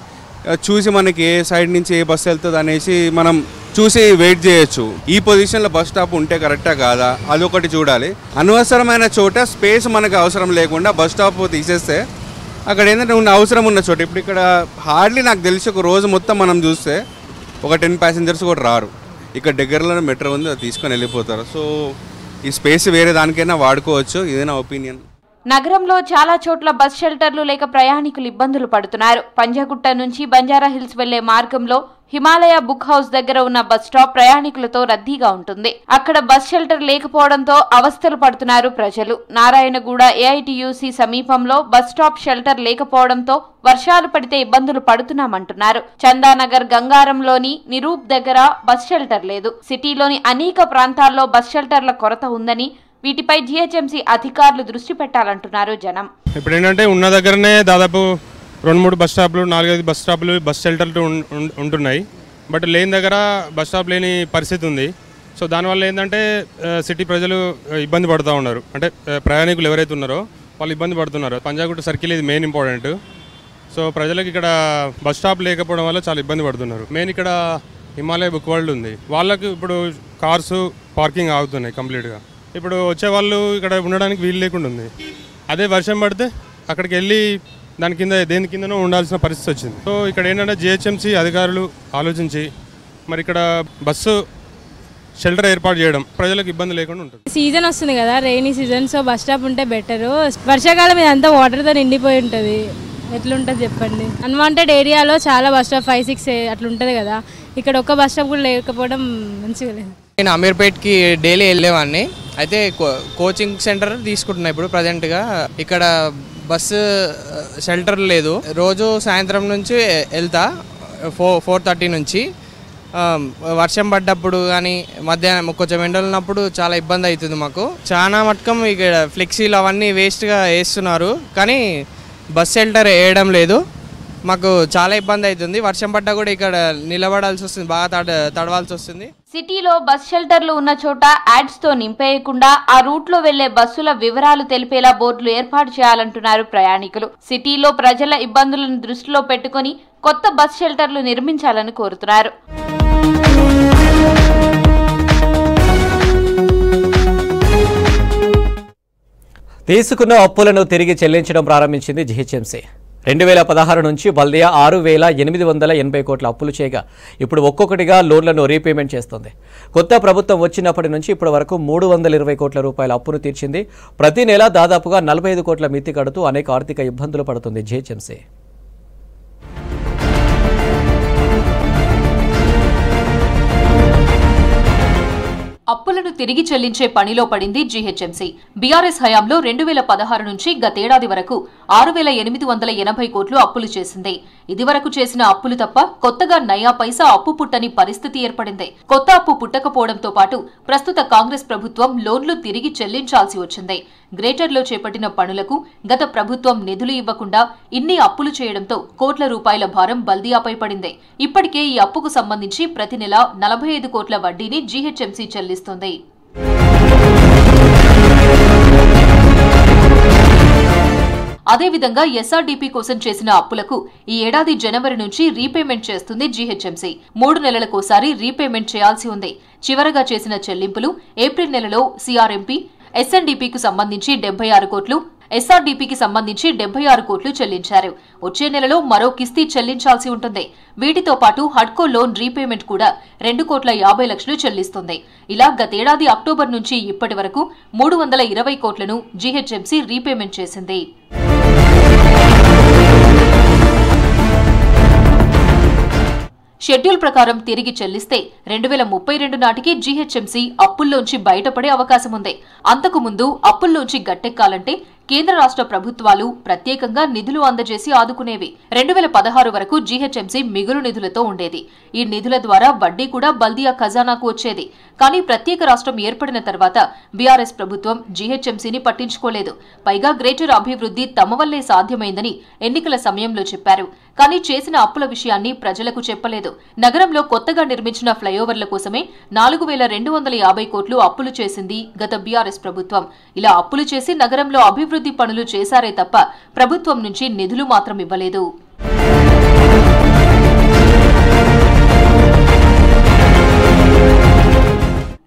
Speaker 14: చూసి మనకి ఏ సైడ్ నుంచి ఏ బస్సు వెళ్తుంది అనేసి మనం చూసి వెయిట్ చేయొచ్చు. ఈ పొజిషన్లో బస్ స్టాప్ ఉంటే కరెక్టా కాదా అదొకటి చూడాలి. అనవసరమైన చోట స్పేస్ మనకు అవసరం లేకుండా బస్ స్టాప్ తీసేస్తే అక్కడ ఏంటంటే అవసరం ఉన్న చోట ఇప్పుడు ఇక్కడ హార్డ్లీ నాకు తెలిసి ఒక రోజు మొత్తం మనం చూస్తే ఒక 10 ప్యాసింజర్స్ కూడా రారు. ఇక్కడ దగ్గరలోనే మెట్రో ఉంది, అది తీసుకొని వెళ్ళిపోతారు. సో ఈ స్పేస్ వేరే దానికైనా వాడుకోవచ్చు. ఇదే నా ఒపీనియన్.
Speaker 12: నగరంలో చాలా చోట్ల బస్ షెల్టర్లు లేక ప్రయాణికులు ఇబ్బందులు పడుతున్నారు. పంజాగుట్ట నుంచి బంజారా హిల్స్ వెళ్లే మార్గంలో హిమాలయ బుక్ హౌస్ దగ్గర ఉన్న బస్ స్టాప్ ప్రయాణికులతో రద్దీగా ఉంటుంది. అక్కడ బస్ షెల్టర్ లేకపోవడంతో అవస్థలు పడుతున్నారు ప్రజలు. నారాయణగూడ ఏఐటియుసి సమీపంలో బస్ స్టాప్ షెల్టర్ లేకపోవడంతో వర్షాలు పడితే ఇబ్బందులు పడుతున్నామంటున్నారు. చందానగర్ గంగారంలోని నిరూప్ దగ్గర బస్ షెల్టర్ లేదు. సిటీలోని అనేక ప్రాంతాల్లో బస్ షెల్టర్ల కొరత ఉందని, వీటిపై జిహెచ్ఎంసీ అధికారులు దృష్టి పెట్టాలంటున్నారు జనం.
Speaker 9: ఇప్పుడు ఏంటంటే ఉన్న దగ్గరనే దాదాపు 2-3 బస్ స్టాప్లు, 4-5 బస్ స్టాప్లు, బస్ షెల్టర్లు ఉంటున్నాయి. బట్ లేని దగ్గర బస్ స్టాప్ లేని పరిస్థితి ఉంది. సో దానివల్ల ఏంటంటే సిటీ ప్రజలు ఇబ్బంది పడుతూ ఉన్నారు. అంటే ప్రయాణికులు ఎవరైతే ఉన్నారో వాళ్ళు ఇబ్బంది పడుతున్నారు. పంజాగుట్ట సర్కిల్ ఇది మెయిన్ ఇంపార్టెంట్. సో ప్రజలకు ఇక్కడ బస్ స్టాప్ లేకపోవడం వల్ల చాలా ఇబ్బంది పడుతున్నారు. మెయిన్ ఇక్కడ హిమాలయ బుక్ వరల్డ్ ఉంది. వాళ్ళకు ఇప్పుడు కార్స్ పార్కింగ్ ఆగుతున్నాయి కంప్లీట్గా. ఇప్పుడు వచ్చేవాళ్ళు ఇక్కడ ఉండడానికి వీలు లేకుండా ఉంది. అదే వర్షం పడితే అక్కడికి వెళ్ళి దాని కింద దేని కిందనో ఉండాల్సిన పరిస్థితి వచ్చింది. సో ఇక్కడ ఏంటంటే జిహెచ్ఎంసీ అధికారులు ఆలోచించి మరి ఇక్కడ బస్సు షెల్టర్ ఏర్పాటు చేయడం ప్రజలకు ఇబ్బంది లేకుండా ఉంటుంది.
Speaker 15: సీజన్ వస్తుంది కదా, rainy season. So bus stop ఉంటే బెటరు. వర్షాకాలం ఇదంతా వాటర్తో నిండిపోయి ఉంటుంది. ఎట్లుంటుంది చెప్పండి. అన్వాంటెడ్ ఏరియాలో చాలా బస్ స్టాప్ 5-6 అట్లా ఉంటుంది కదా. ఇక్కడ ఒక్క బస్ స్టాప్ కూడా లేకపోవడం మంచిగా లేదు.
Speaker 16: నేను అమీర్పేట్కి డైలీ వెళ్ళేవాడిని. అయితే కోచింగ్ సెంటర్ తీసుకుంటున్నా ఇప్పుడు ప్రజెంట్గా. ఇక్కడ బస్సు షెల్టర్ లేదు. రోజు సాయంత్రం నుంచి వెళ్తా 4:30 నుంచి. వర్షం పడ్డప్పుడు కానీ మధ్యాహ్నం కొంచెం ఎండలు ఉన్నప్పుడు చాలా ఇబ్బంది అవుతుంది మాకు. చాలా మటుకం ఇక్కడ ఫ్లెక్సీలు అవన్నీ వేస్ట్గా వేస్తున్నారు, కానీ బస్ షెల్టర్ వేయడం లేదు. మాకు చాలా ఇబ్బంది అవుతుంది. వర్షం పడ్డా కూడా ఇక్కడ నిలబడాల్సి వస్తుంది, బాగా తడవాల్సి వస్తుంది.
Speaker 12: సిటీలో బస్ షెల్టర్లు ఉన్న చోట యాడ్స్ తో నింపేయకుండా ఆ రూట్ లో వెళ్లే బస్సుల వివరాలు తెలిపేలా బోర్డులు ఏర్పాటు చేయాలంటున్నారు ప్రయాణికులు. సిటీలో ప్రజల ఇబ్బందులను దృష్టిలో పెట్టుకుని కొత్త బస్ షెల్టర్లు నిర్మించాలని కోరుతున్నారు.
Speaker 1: తీసుకున్న అప్పులను తిరిగి చెల్లించడం ప్రారంభించింది జీహెచ్ఎంసీ. 2016 నుంచి బల్దియా 6,880 కోట్ల అప్పులు చేయగా ఇప్పుడు ఒక్కొక్కటిగా లోన్లను రీపేమెంట్ చేస్తోంది. కొత్త ప్రభుత్వం వచ్చినప్పటి నుంచి ఇప్పటి వరకు 320 కోట్ల రూపాయల అప్పును తీర్చింది. ప్రతి నెల దాదాపుగా 45 కోట్ల మితి కడుతూ అనేక ఆర్థిక ఇబ్బందులు పడుతుంది జీహెచ్ఎంసీ.
Speaker 17: అప్పులను తిరిగి చెల్లించే పనిలో పడింది జీహెచ్ఎంసీ. బీఆర్ఎస్ హయాంలో 2016 నుంచి గతేడాది వరకు 6,880 కోట్లు అప్పులు చేసింది. ఇదివరకు చేసిన అప్పులు తప్ప కొత్తగా నయా పైసా అప్పు పుట్టని పరిస్థితి ఏర్పడింది. కొత్త అప్పు పుట్టకపోవడంతో పాటు ప్రస్తుత కాంగ్రెస్ ప్రభుత్వం లోన్లు తిరిగి చెల్లించాల్సి వచ్చింది. గ్రేటర్లో చేపట్టిన పనులకు గత ప్రభుత్వం నిధులు ఇవ్వకుండా ఇన్ని అప్పులు చేయడంతో కోట్ల రూపాయల భారం బల్దియాపై పడింది. ఇప్పటికే ఈ అప్పుకు సంబంధించి ప్రతి నెల 45 కోట్ల వడ్డీని జీహెచ్ఎంసీ చెల్లిస్తోంది. అదేవిధంగా ఎస్ఆర్డీపీ కోసం చేసిన అప్పులకు ఈ ఏడాది జనవరి నుంచి రీపేమెంట్ చేస్తుంది జీహెచ్ఎంసీ. 3 నెలలకోసారి రీపేమెంట్ చేయాల్సి ఉంది. చివరగా చేసిన చెల్లింపులు ఏప్రిల్ నెలలో సిఆర్ఎంపీ, ఎస్ఎన్డీపీకి సంబంధించి 76 కోట్లు, ఎస్ఆర్డీపీకి సంబంధించి 76 కోట్లు చెల్లించారు. వచ్చే నెలలో మరో కిస్తీ చెల్లించాల్సి ఉంటుంది. వీటితో పాటు హడ్కో లోన్ రీపేమెంట్ కూడా 2,50 లక్షలు చెల్లిస్తుంది. ఇలా గతేడాది అక్టోబర్ నుంచి ఇప్పటి వరకు 320 కోట్లను జీహెచ్ఎంసీ రీపేమెంట్ చేసింది. షెడ్యూల్ ప్రకారం తిరిగి చెల్లిస్తే 2032 నాటికి జీహెచ్ఎంసీ అప్పుల్లోంచి బయటపడే అవకాశం ఉంది. అంతకు ముందు అప్పుల్లోంచి గట్టెక్కాలంటే కేంద్ర రాష్ట్ర ప్రభుత్వాలు ప్రత్యేకంగా నిధులు అందజేసి ఆదుకునేవి. 2016 వరకు జీహెచ్ఎంసీ మిగులు నిధులతో ఉండేది. ఈ నిధుల ద్వారా వడ్డీ కూడా బల్దియా ఖజానాకు వచ్చేది. కానీ ప్రత్యేక రాష్ట్రం ఏర్పడిన తర్వాత బీఆర్ఎస్ ప్రభుత్వం జీహెచ్ఎంసీని పట్టించుకోలేదు. పైగా గ్రేటర్ అభివృద్ధి తమ వల్లే సాధ్యమైందని ఎన్నికల సమయంలో చెప్పారు. కానీ చేసిన అప్పుల విషయాన్ని ప్రజలకు చెప్పలేదు. నగరంలో కొత్తగా నిర్మించిన ఫ్లైఓవర్ల కోసమే 4,250 కోట్లు అప్పులు చేసింది గత బీఆర్ఎస్ ప్రభుత్వం. ఇలా అప్పులు చేసి నగరంలో అభివృద్ధి పనులు చేశారే తప్ప ప్రభుత్వం నుంచి నిధులు మాత్రం ఇవ్వలేదు.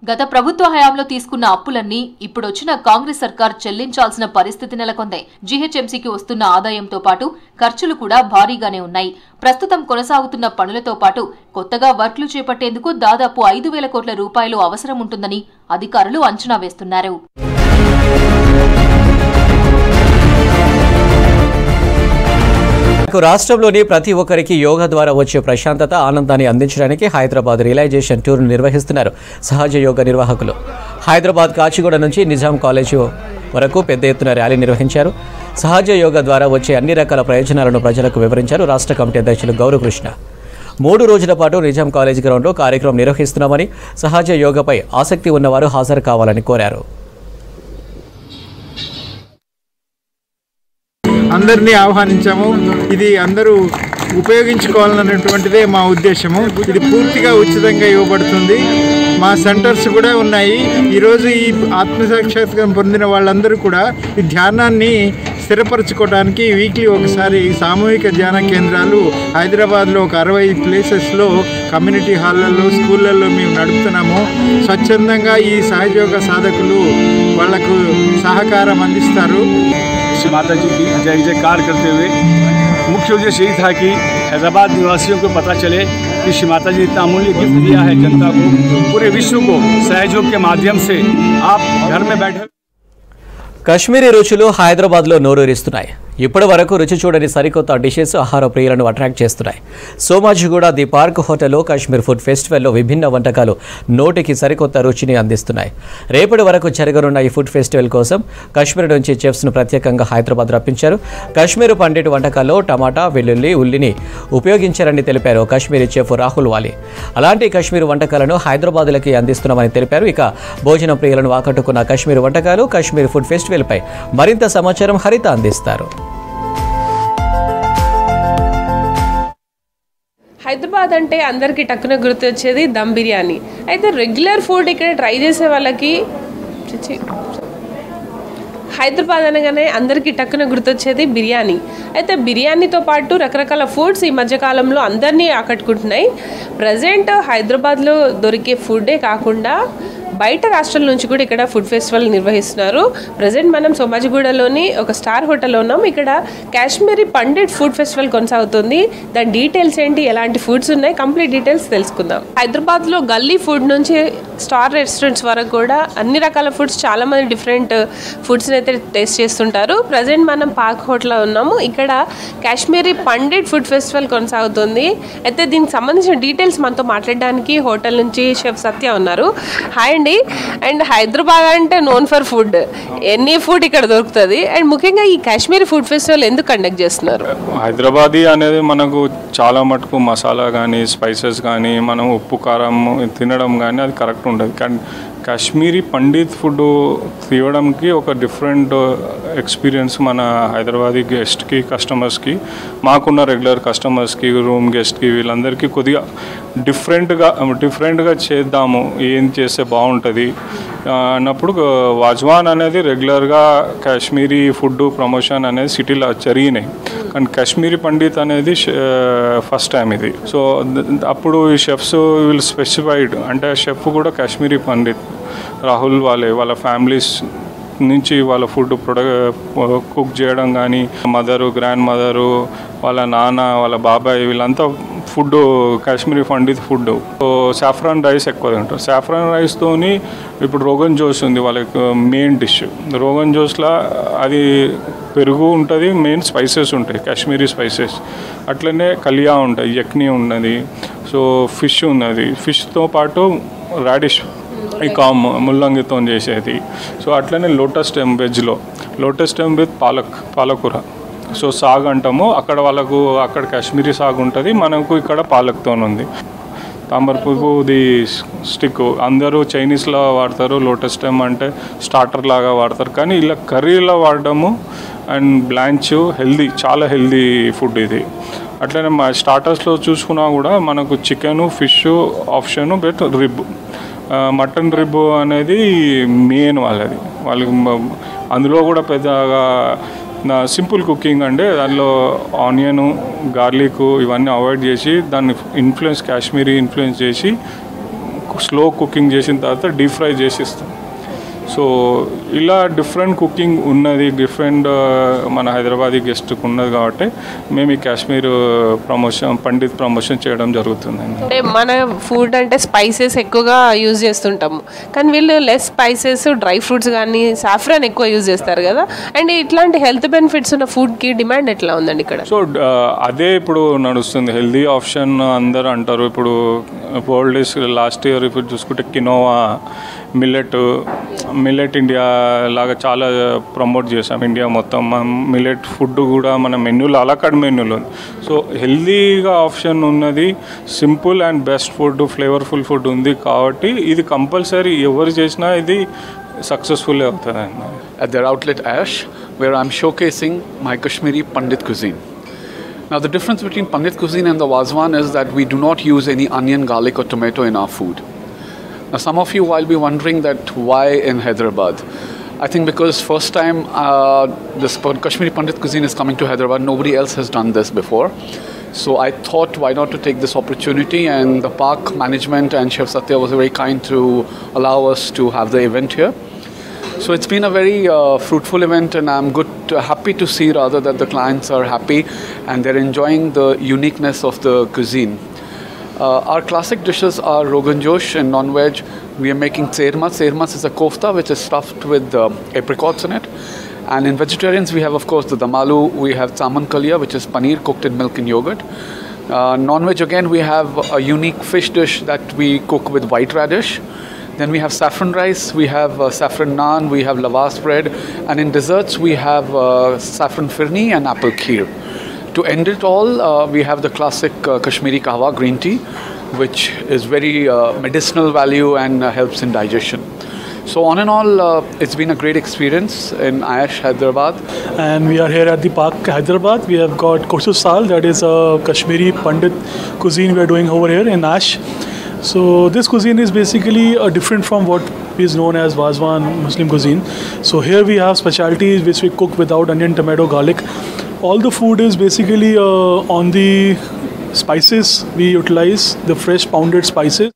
Speaker 17: గత ప్రభుత్వ హయాంలో తీసుకున్న అప్పులన్నీ ఇప్పుడొచ్చిన కాంగ్రెస్ సర్కార్ చెల్లించాల్సిన పరిస్థితి నెలకొంది. జీహెచ్ఎంసీకి వస్తున్న ఆదాయంతో పాటు ఖర్చులు కూడా భారీగానే ఉన్నాయి. ప్రస్తుతం కొనసాగుతున్న పనులతో పాటు కొత్తగా వర్క్లు చేపట్టేందుకు దాదాపు 5,000 కోట్ల రూపాయలు అవసరం ఉంటుందని అధికారులు అంచనా వేస్తున్నారు.
Speaker 1: రాష్ట్రంలోని ప్రతి ఒక్కరికి యోగా ద్వారా వచ్చే ప్రశాంతత, ఆనందాన్ని అందించడానికి హైదరాబాద్ రియలైజేషన్ టూర్ నిర్వహిస్తున్నారు సహజ యోగ నిర్వాహకులు. హైదరాబాద్ కాచిగూడ నుంచి నిజాం కాలేజీ వరకు పెద్ద ఎత్తున ర్యాలీ నిర్వహించారు. సహజ యోగా ద్వారా వచ్చే అన్ని రకాల ప్రయోజనాలను ప్రజలకు వివరించారు రాష్ట్ర కమిటీ అధ్యక్షులు గౌరకృష్ణ. 3 రోజుల పాటు నిజాం కాలేజ్ గ్రౌండ్లో కార్యక్రమం నిర్వహిస్తున్నామని, సహజ యోగపై ఆసక్తి ఉన్నవారు హాజరు కావాలని కోరారు.
Speaker 18: అందరినీ ఆహ్వానించాము. ఇది అందరూ ఉపయోగించుకోవాలన్నటువంటిదే మా ఉద్దేశము. ఇది పూర్తిగా ఉచితంగా ఇవ్వబడుతుంది. మా సెంటర్స్ కూడా ఉన్నాయి. ఈరోజు ఈ ఆత్మసాక్షాత్కారం పొందిన వాళ్ళందరూ కూడా ఈ ధ్యానాన్ని స్థిరపరచుకోవడానికి వీక్లీ ఒకసారి సామూహిక ధ్యాన కేంద్రాలు హైదరాబాద్లో ఒక 60 ప్లేసెస్లో కమ్యూనిటీ హాళ్ళల్లో, స్కూళ్ళల్లో మేము నడుపుతున్నాము. స్వచ్ఛందంగా ఈ సహజయోగ సాధకులు వాళ్లకు సహకారం అందిస్తారు.
Speaker 19: माता जी की जय जयकार करते हुए मुख्य उद्देश्य यही था कि हैदराबाद निवासियों को पता चले कि श्री माता जी ने इतना अमूल्य गिफ्ट दिया है जनता को, पूरे विश्व को सहयोग के माध्यम से आप घर में बैठे।
Speaker 1: కశ్మీరీ రుచులు హైదరాబాద్లో నోరూరిస్తున్నాయి. ఇప్పటి వరకు రుచి చూడని సరికొత్త డిషెస్ ఆహార ప్రియులను అట్రాక్ట్ చేస్తున్నాయి. సోమాజిగూడ ది పార్క్ హోటల్లో కాశ్మీర్ ఫుడ్ ఫెస్టివల్లో విభిన్న వంటకాలు నోటికి సరికొత్త రుచిని అందిస్తున్నాయి. రేపటి వరకు జరగనున్న ఈ ఫుడ్ ఫెస్టివల్ కోసం కాశ్మీర్ నుంచి చెఫ్స్ను ప్రత్యేకంగా హైదరాబాద్ రప్పించారు. కాశ్మీర్ పండిట్ వంటకాల్లో టమాటా, వెల్లుల్లి, ఉల్లిని ఉపయోగించారని తెలిపారు కాశ్మీరీ చెఫ్ రాహుల్ వాలి. అలాంటి కాశ్మీర్ వంటకాలను హైదరాబాద్లకి అందిస్తున్నామని తెలిపారు. ఇక భోజన ప్రియులను ఆకట్టుకున్న కాశ్మీర్ వంటకాలు, కాశ్మీర్ ఫుడ్ ఫెస్టివల్పై మరింత సమాచారం హరిత అందిస్తారు.
Speaker 20: హైదరాబాద్ అంటే అందరికీ టక్కున గుర్తొచ్చేది దమ్ బిర్యానీ. అయితే రెగ్యులర్ ఫుడ్ ఇక్కడ ట్రై చేసే వాళ్ళకి హైదరాబాద్ అనగానే అందరికీ టక్కున గుర్తొచ్చేది బిర్యానీ. అయితే బిర్యానీతో పాటు రకరకాల ఫుడ్స్ ఈ మధ్యకాలంలో అందరినీ ఆకట్టుకుంటున్నాయి. ప్రజెంట్ హైదరాబాద్లో దొరికే ఫుడ్డే కాకుండా బయట రాష్ట్రాల నుంచి కూడా ఇక్కడ ఫుడ్ ఫెస్టివల్ నిర్వహిస్తున్నారు. ప్రజెంట్ మనం సోమాజిగూడలోని ఒక స్టార్ హోటల్లో ఉన్నాం. ఇక్కడ కాశ్మీరీ పండిట్ ఫుడ్ ఫెస్టివల్ కొనసాగుతుంది. దాని డీటెయిల్స్ ఏంటి, ఎలాంటి ఫుడ్స్ ఉన్నాయి, కంప్లీట్ డీటెయిల్స్ తెలుసుకుందాం. హైదరాబాద్లో గల్లీ ఫుడ్ నుంచి స్టార్ రెస్టారెంట్స్ వరకు కూడా అన్ని రకాల ఫుడ్స్, చాలామంది డిఫరెంట్ ఫుడ్స్ని అయితే టేస్ట్ చేస్తుంటారు. ప్రజెంట్ మనం పార్క్ హోటల్లో ఉన్నాము. ఇక్కడ కాశ్మీరీ పండిట్ ఫుడ్ ఫెస్టివల్ కొనసాగుతుంది. అయితే దీనికి సంబంధించిన డీటెయిల్స్ మనతో మాట్లాడడానికి హోటల్ నుంచి షెఫ్ సత్య ఉన్నారు. హాయ్ అండి. అండ్ హైదరాబాద్ అంటే known for food, any food ఇక్కడ దొరుకుతుంది. అండ్ ముఖ్యంగా ఈ కాశ్మీరీ ఫుడ్ ఫెస్టివల్ ఎందుకు కండక్ట్ చేస్తున్నారు?
Speaker 21: హైదరాబాదీ అనేది మనకు చాలా మటుకు మసాలా కానీ స్పైసెస్ కానీ మనం ఉప్పు కారం తినడం కానీ అది కరెక్ట్ ఉండదు. కానీ కాశ్మీరీ పండిత్ ఫుడ్ తీయడానికి ఒక డిఫరెంట్ ఎక్స్పీరియన్స్ మన హైదరాబాదీ గెస్ట్కి, మాకున్న రెగ్యులర్ కస్టమర్స్కి, రూమ్ గెస్ట్కి, వీళ్ళందరికీ కొద్దిగా డిఫరెంట్గా చేద్దాము, ఏం చేస్తే బాగుంటుంది అన్నప్పుడు వాజ్వాన్ అనేది రెగ్యులర్గా కాశ్మీరీ ఫుడ్ ప్రమోషన్ అనేది సిటీలో జరిగినాయి. కానీ కాశ్మీరీ పండిత్ అనేది ఫస్ట్ టైం ఇది. సో అప్పుడు ఈ షెఫ్స్ వీళ్ళు స్పెసిఫైడ్, అంటే షెఫ్ కూడా కాశ్మీరీ పండిత్, రాహుల్ వాళ్ళ ఫ్యామిలీస్ నుంచి వాళ్ళ ఫుడ్ కుక్ చేయడం కానీ, మదరు, గ్రాండ్ మదరు, వాళ్ళ నాన్న, వాళ్ళ బాబాయ్, వీళ్ళంతా food Kashmiri Pandit food. So saffron rice ఎక్కువ తింటారు. సాఫ్రాన్ రైస్తోని ఇప్పుడు రోగన్ జోష్ ఉంది వాళ్ళకి మెయిన్ డిష్. రోగన్ జోష్లో అది పెరుగు ఉంటుంది, మెయిన్ స్పైసెస్ ఉంటాయి, కాశ్మీరీ స్పైసెస్. అట్లనే కలియా ఉంటుంది, యక్నీ ఉన్నది, సో ఫిష్ ఉన్నది, ఫిష్తో పాటు రాడిష్ ముల్లంగితో చేసేది. సో అట్లనే లోటస్ స్టెమ్, వెజ్లో లోటస్ స్టెమ్ విత్ పాలకూర, సో సాగ్ అంటాము. అక్కడ కాశ్మీరీ సాగ్ ఉంటుంది, మనకు ఇక్కడ పాలక్తో ఉంది. తామరపుది స్టిక్ అందరూ చైనీస్లో వాడతారు, లోటస్ స్టెమ్ అంటే స్టార్టర్ లాగా వాడతారు. కానీ ఇలా కర్రీలో వాడడము అండ్ బ్లాంచ్ హెల్దీ, చాలా హెల్దీ ఫుడ్ ఇది. అట్లనే మా స్టార్టర్స్లో చూసుకున్నా కూడా మనకు chicken, fish option, but rib, mutton rib అనేది మెయిన్ వాళ్ళకి. అందులో కూడా పెద్దగా సింపుల్ కుకింగ్ అంటే దానిలో ఆనియన్, గార్లిక్ ఇవన్నీ అవాయిడ్ చేసి దాన్ని కాశ్మీరీ ఇన్ఫ్లుయెన్స్ చేసి స్లో కుకింగ్ చేసిన తర్వాత డీప్ ఫ్రై చేసి ఇస్తాం. సో ఇలా డిఫరెంట్ కుకింగ్ ఉన్నది, డిఫరెంట్ మన హైదరాబాదీ గెస్ట్కి ఉన్నది కాబట్టి మేము ఈ కాశ్మీర్ పండిత్ ప్రమోషన్ చేయడం జరుగుతుందండి.
Speaker 20: అంటే మన ఫుడ్ అంటే స్పైసెస్ ఎక్కువగా యూజ్ చేస్తుంటాము, కానీ వీళ్ళు లెస్ స్పైసెస్, డ్రై ఫ్రూట్స్ కానీ సాఫ్రాన్ ఎక్కువ యూజ్ చేస్తారు కదా. అండ్ ఇట్లాంటి హెల్త్ బెనిఫిట్స్ ఉన్న ఫుడ్కి డిమాండ్ ఎట్లా ఉందండి ఇక్కడ?
Speaker 21: సో అదే ఇప్పుడు నడుస్తుంది, హెల్దీ ఆప్షన్ అందరూ అంటారు. ఇప్పుడు వరల్డ్ ఇస్ లాస్ట్ ఇయర్ ఇప్పుడు చూసుకుంటే కినోవా, మిల్లెట్ ఇండియా లాగా చాలా ప్రమోట్ చేసాం ఇండియా మొత్తం. మిల్లెట్ ఫుడ్ కూడా మన మెన్యూలో, అలకాడ్ మెన్యూలో. సో హెల్దీగా ఆప్షన్ ఉన్నది, simple and best food, flavourful food ఉంది కాబట్టి ఇది కంపల్సరీ ఎవరు చేసినా ఇది సక్సెస్ఫుల్ అవుతుంది.
Speaker 22: At their outlet Ash, where I'm showcasing my Kashmiri Pandit cuisine. Now the difference between Pandit cuisine and the Wazwan is that we do not use any onion, garlic or tomato in our food. Now some of you will be wondering that why in Hyderabad. I think because first time this Kashmiri Pandit cuisine is coming to Hyderabad, nobody else has done this before. So I thought why not to take this opportunity, and the park management and Chef Satya was very kind to allow us to have the event here. So it's been a very fruitful event, and I'm happy to see rather that the clients are happy and they're enjoying the uniqueness of the cuisine. Our classic dishes are Rogan Josh, and non-veg we are making tsermas. Tsermas is a kofta which is stuffed with apricots in it. And in vegetarians we have of course the damalu, we have chaman kalia which is paneer cooked in milk and yogurt. Non-veg again we have a unique fish dish that we cook with white radish. Then we have saffron rice, we have saffron naan, we have lavas bread, and in desserts we have saffron firni and apple kheer. To end it all, we have the classic Kashmiri kahwa green tea, which is very medicinal value and helps in digestion. So on and all, it's been a great experience in Ayash, Hyderabad.
Speaker 23: And we are here at the park, Hyderabad. We have got Kosu Sal, that is a Kashmiri Pandit cuisine we are doing over here in Ash. So this cuisine is basically different from what is known as Wazwan Muslim cuisine. So here we have specialties which we cook without onion, tomato, garlic. All the food is basically on the spices. We utilize the fresh pounded spices.